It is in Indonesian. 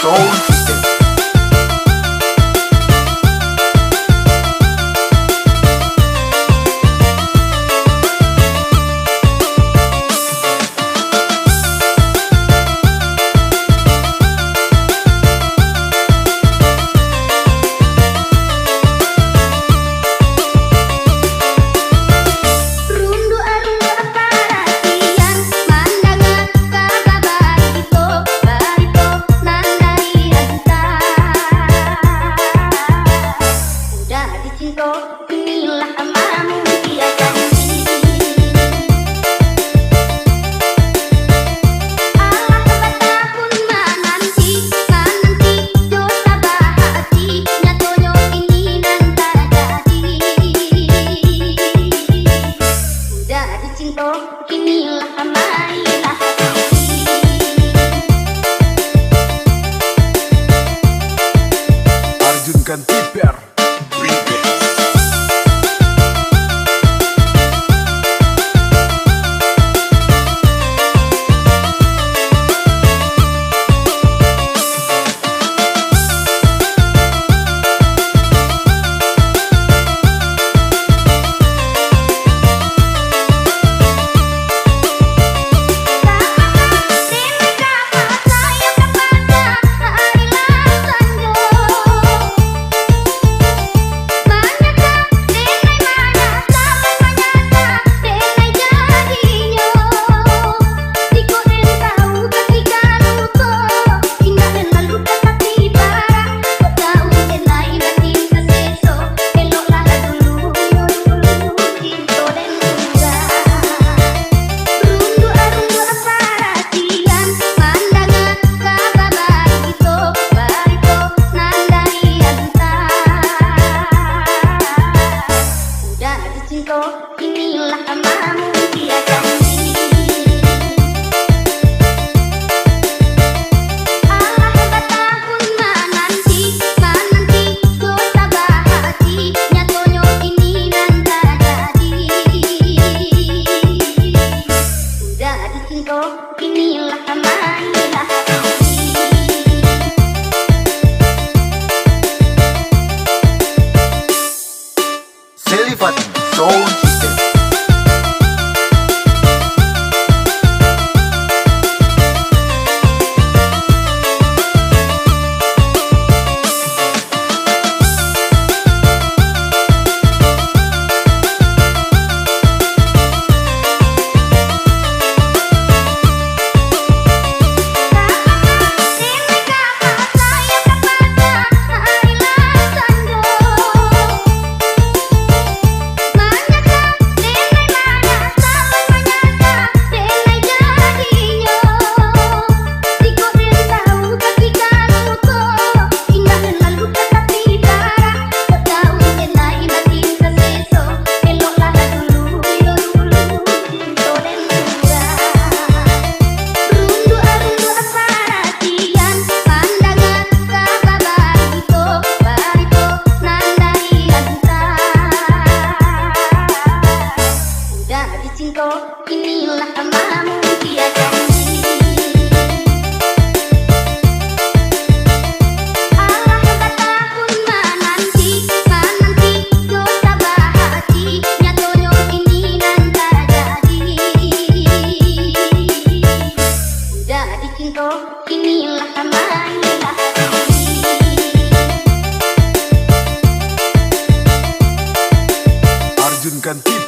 Sound System. Arjunkan Tiper Remix. Inilah amamu dia janji. Allah hebat tahun menanti ku tabah hati nyatonyo ini nanda jadi. Udah dicinta inilah amailah hati. Selifati Sound System. Inilah amamu dia janji. Allah hebat tahun menanti ku tabah hati nyatonyo ini nanda jadi. Udah dicinta inilah amailah hati. Arjunkan Tiper